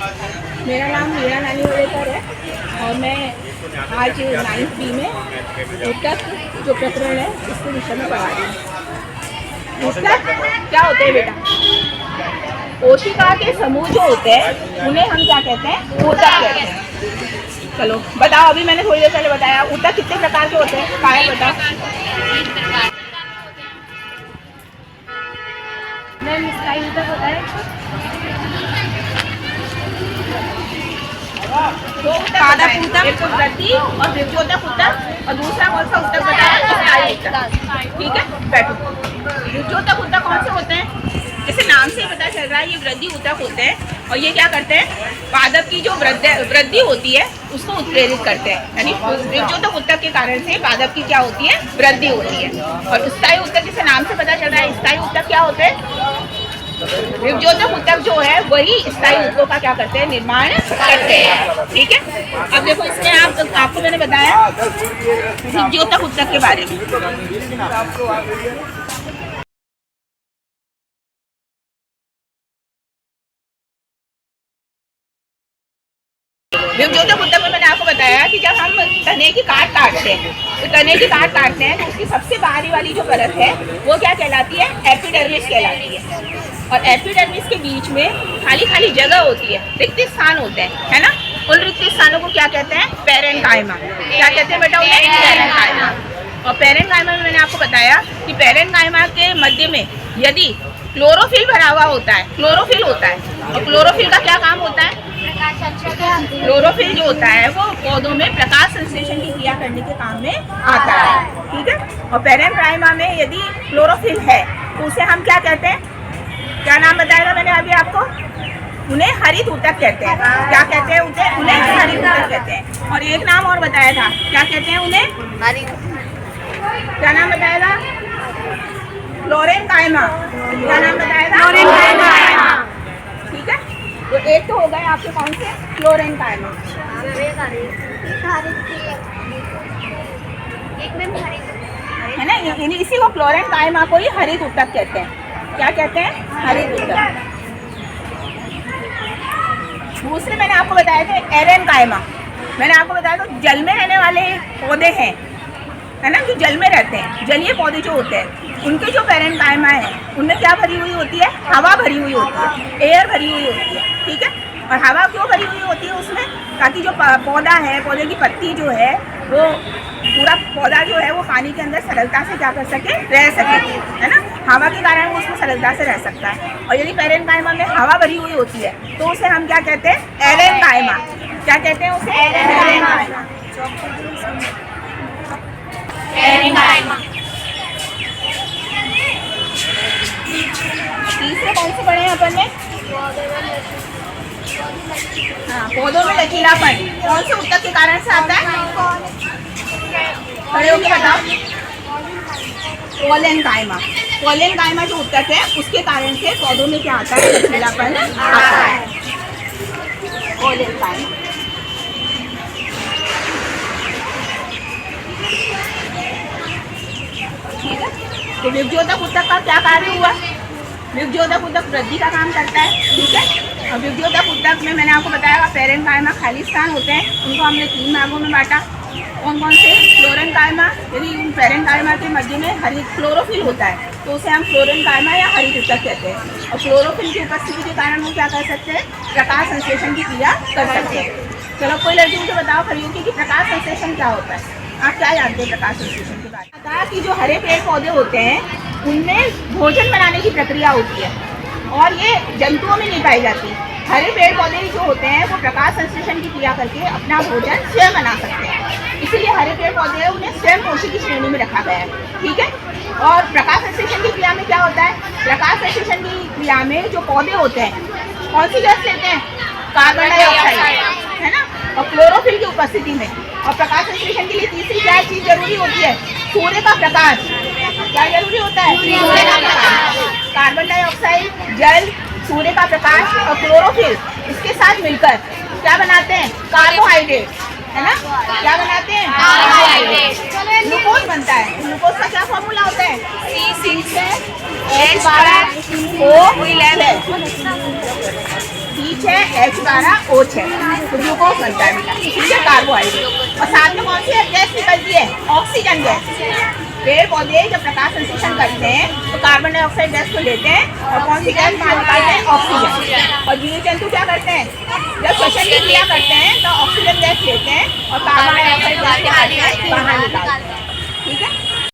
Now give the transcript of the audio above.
मेरा नाम मीरा नानी वड़ेकर है और मैं आज 9th B में ऊतक जो प्रकरण है इसके विषय में पढ़ा रही हूँ। ऊतक क्या होते हैं बेटा? कोशिका के समूह जो होते हैं उन्हें हम क्या कहते हैं? ऊतक कहते हैं। चलो बताओ, अभी मैंने थोड़ी देर पहले बताया ऊतक कितने प्रकार के होते हैं? काय बताओ। मैम इसका ऊतक होता है दो ऊतक, एक तो वृद्धि और विभ्योतक ऊतक और दूसरा कौन सा ऊतक बताया? ठीक है, बैठो। विभ्योतक ऊतक कौन से होते हैं? जैसे नाम से ही पता चल रहा है ये वृद्धि ऊतक होते हैं और ये क्या करते हैं? पादप की जो वृद्धि होती है उसको उत्प्रेरित करते हैं। यानी विभ्योतक ऊतक के कारण से पादप की क्या होती है? वृद्धि होती है। और स्थायी ऊतक जैसे नाम से पता चल रहा है स्थायी ऊतक क्या होते हैं? विभ्योतक ऊतक जो है वही स्थायी ऊतकों का क्या करते हैं? निर्माण करते हैं। ठीक है, अब देखो इसमें आपको मैंने बताया विभ्योतक ऊतक के बारे में। विभ्योतक ऊतक में मैंने आपको बताया कि जब हम तने की काटते हैं तो तने की काटते हैं तो उसकी सबसे बाहरी वाली जो परत है वो क्या कहलाती है? एपिडर्मिस कहलाती है। और एपिडर्मिस के बीच में खाली जगह होती है, रिक्त स्थान होते हैं, है ना? उन रिक्त स्थानों को क्या कहते हैं? पेरेन्काइमा। क्या कहते हैं बेटा? पेरेन्काइमा। और पेरेन्काइमा में मैंने आपको बताया कि पेरेन्काइमा के मध्य में यदि क्लोरोफिल भरा हुआ होता है, क्लोरोफिल होता है। और क्लोरोफिल का क्या काम होता है? क्लोरोफिल जो होता है वो पौधों में प्रकाश संश्लेषण की क्रिया करने के काम में आता है। ठीक है, और पेरेन्काइमा में यदि क्लोरोफिल है तो उसे हम क्या कहते हैं? क्या नाम बताया था मैंने अभी आपको? उन्हें हरित ऊतक कहते हैं। क्या कहते हैं? उन्हें हरित ऊतक कहते हैं। और एक नाम और बताया था, क्या कहते हैं उन्हें? क्या नाम बताया था? फ्लोरेन्काइमा। क्या नाम बताया था? फ्लोरेन्काइमा। ठीक है, तो एक तो हो गए आपके कौन से? फ्लोरेन्काइमा, है ना? इसी को फ्लोरेन्काइमा को ही हरित ऊतक कहते हैं। क्या कहते हैं? हरित ऊतक। दूसरे मैंने आपको बताया थे एरेन्काइमा। मैंने आपको बताया था जल में रहने वाले पौधे हैं, है ना, जो जल में रहते हैं, जलीय पौधे जो होते हैं उनके जो पेरेन्काइमा है उनमें क्या भरी हुई होती है? हवा भरी हुई होती है, एयर भरी हुई होती है। ठीक है, और हवा क्यों भरी हुई होती है उसमें? ताकि जो पौधा है, पौधे की पत्ती जो है वो पूरा पौधा जो है वो पानी के अंदर सरलता से क्या कर सके? रह सके, है ना? हवा के कारण वो उसमें सरलता से रह सकता है। और यदि पेरेन्काइमा में हवा भरी हुई होती है तो उसे हम क्या कहते हैं? एरेन्काइमा। क्या कहते हैं उसे? एरेन्काइमा। तीसरे कौन से पढ़े हैं अपन ने? हाँ, पौधों में लचीलापन कौन से ऊतक के कारण से आता है? खड़े होके बताओ। पोलेनकाइमा। पोलेनकाइमा जो ऊतक है उसके कारण से पौधों में क्या आता है? लचीलापन आता है। पोलेनकाइमा। ठीक है, तो विभ्योतक ऊतक का क्या कार्य हुआ? विभ्योतक ऊतक वृद्धि का काम करता है। ठीक है, और विभ्योतक ऊतक में मैंने आपको बताया पेरेन्काइमा खाली स्थान होते हैं, उनको हमने 3 भागों में बांटा। कौन कौन से? फ्लोरेन्काइमा, यदि उन पेरेन्काइमा के मध्य में हरित क्लोरोफिल होता है तो उसे हम फ्लोरेन्काइमा या हरित ऊतक कहते हैं। और क्लोरोफिल की उपस्थिति के कारण वो क्या कर सकते हैं? प्रकाश संश्लेषण की क्रिया कर सकते हैं। चलो कोई लड़की मुझे बताओ खड़ी होकर कि प्रकाश संश्लेषण क्या होता है? आप क्या जानते हैं प्रकाश संश्लेषण के बारे में? बताया कि जो हरे पेड़ पौधे होते हैं उनमें भोजन बनाने की प्रक्रिया होती है और ये जंतुओं में नहीं पाई जाती। हरे पेड़ पौधे जो होते हैं वो प्रकाश संश्लेषण की क्रिया करके अपना भोजन स्वयं बना सकते हैं, इसीलिए हरे पेड़ पौधे उन्हें स्वयं पोषी की श्रेणी में रखा गया है। ठीक है, और प्रकाश संश्लेषण की क्रिया में क्या होता है? प्रकाश संश्लेषण की क्रिया में जो पौधे होते हैं कौन सी गैस लेते हैं? कार्बन डाइऑक्साइड, है ना? और क्लोरोफिल की उपस्थिति में। और प्रकाश संश्लेषण के लिए तीसरी क्या चीज जरूरी होती है? सूर्य का प्रकाश। क्या जरूरी होता है? सूर्य का प्रकाश। कार्बन डाइऑक्साइड, जल, सूर्य का प्रकाश और क्लोरोफिल इसके साथ मिलकर क्या बनाते हैं? कार्बोहाइड्रेट, है ना? क्या बनाते हैं? कार्बोहाइड्रेट। ग्लूकोज बनता है। ग्लूकोज का क्या फॉर्मूला होता है? C6H12O11। C है, H12O है, तो ग्लूकोज बनता है बेटा, ठीक है, कार्बोहाइड्रेट। और साथ में कौन सी गैस निकलती है? Oxygen gas. पेड़ पौधे जब प्रकाश संश्लेषण करते हैं तो कार्बन डाइऑक्साइड गैस को लेते हैं और कौन सी गैस बाहर निकालते हैं? ऑक्सीजन। और जीव जंतु क्या करते हैं? जब श्वसन की क्रिया करते हैं तो ऑक्सीजन गैस लेते हैं और कार्बन डाइऑक्साइड गैस को बाहर निकालते हैं, ठीक है।